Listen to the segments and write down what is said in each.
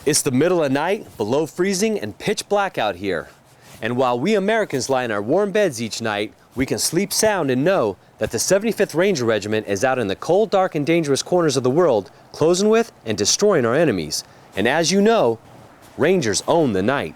It's the middle of night, below freezing and pitch black out here. And while we Americans lie in our warm beds each night, we can sleep sound and know that the 75th Ranger Regiment is out in the cold, dark, and dangerous corners of the world, closing with and destroying our enemies. And as you know, Rangers own the night.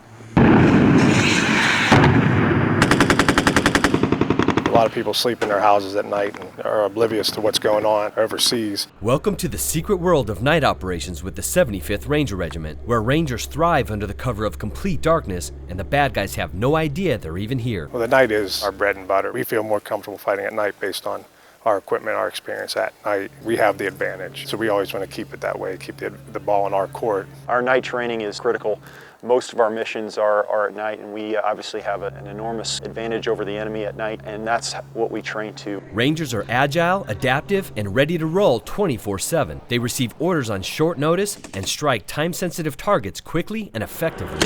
A lot of people sleep in their houses at night and are oblivious to what's going on overseas. Welcome to the secret world of night operations with the 75th Ranger Regiment, where Rangers thrive under the cover of complete darkness and the bad guys have no idea they're even here. Well, the night is our bread and butter. We feel more comfortable fighting at night based on our equipment, our experience at night. We have the advantage, so we always want to keep it that way, keep the ball in our court. Our night training is critical. Most of our missions are at night, and we obviously have an enormous advantage over the enemy at night, and that's what we train to. Rangers are agile, adaptive, and ready to roll 24/7. They receive orders on short notice and strike time-sensitive targets quickly and effectively.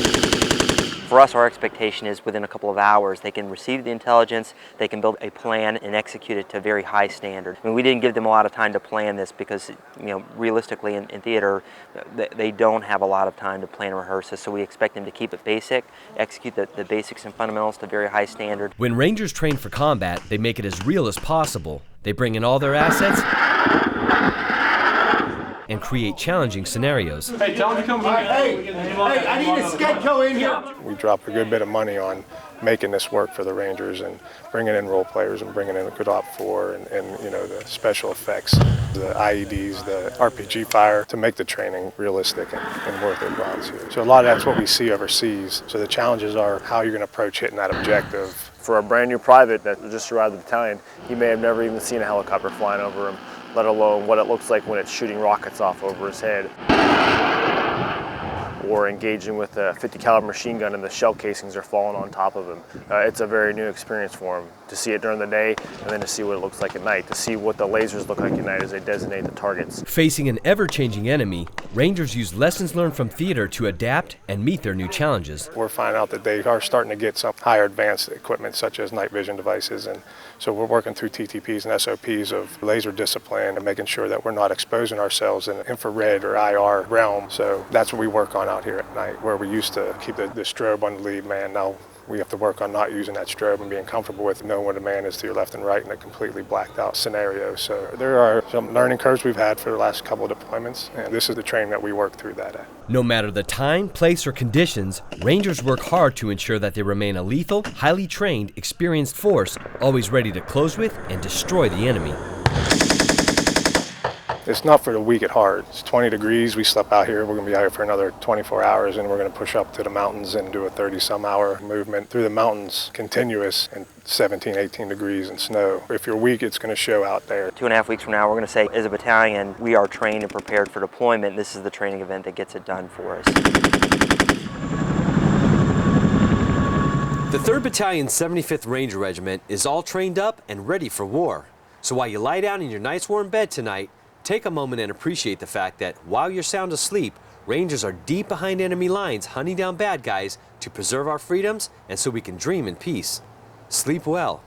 For us, our expectation is within a couple of hours they can receive the intelligence, they can build a plan and execute it to a very high standard. I mean, we didn't give them a lot of time to plan this because, realistically in theater, they don't have a lot of time to plan and rehearse this, so we expect them to keep it basic, execute the basics and fundamentals to a very high standard. When Rangers train for combat, they make it as real as possible. They bring in all their assets and create challenging scenarios. Hey, tell him to come here. Hey, I need a scapegoat in here. We drop a good bit of money on making this work for the Rangers and bringing in role players and bringing in a good Op 4 and the special effects, the IEDs, the RPG fire to make the training realistic and worth it while it's here. So a lot of that's what we see overseas. So the challenges are how you're going to approach hitting that objective. For a brand new private that just arrived at the battalion, he may have never even seen a helicopter flying over him, let alone what it looks like when it's shooting rockets off over his head. Or engaging with a 50 caliber machine gun and the shell casings are falling on top of him. It's a very new experience for him to see it during the day and then to see what it looks like at night, to see what the lasers look like at night as they designate the targets. Facing an ever-changing enemy, Rangers use lessons learned from theater to adapt and meet their new challenges. We're finding out that they are starting to get some higher advanced equipment such as night vision devices, and so we're working through TTPs and SOPs of laser discipline and making sure that we're not exposing ourselves in infrared or IR realm. So that's what we work on out here at night, where we used to keep the strobe on the lead man. Now we have to work on not using that strobe and being comfortable with knowing where the man is to your left and right in a completely blacked out scenario. So there are some learning curves we've had for the last couple of deployments, and this is the training that we work through that at. No matter the time, place, or conditions, Rangers work hard to ensure that they remain a lethal, highly trained, experienced force, always ready to close with and destroy the enemy. It's not for the weak at heart. It's 20 degrees. We slept out here. We're going to be out here for another 24 hours, and we're going to push up to the mountains and do a 30-some hour movement through the mountains, continuous, and 17, 18 degrees and snow. If you're weak, it's going to show out there. 2.5 weeks from now, we're going to say, as a battalion, we are trained and prepared for deployment. This is the training event that gets it done for us. The 3rd Battalion 75th Ranger Regiment is all trained up and ready for war. So while you lie down in your nice warm bed tonight, take a moment and appreciate the fact that while you're sound asleep, Rangers are deep behind enemy lines hunting down bad guys to preserve our freedoms and so we can dream in peace. Sleep well.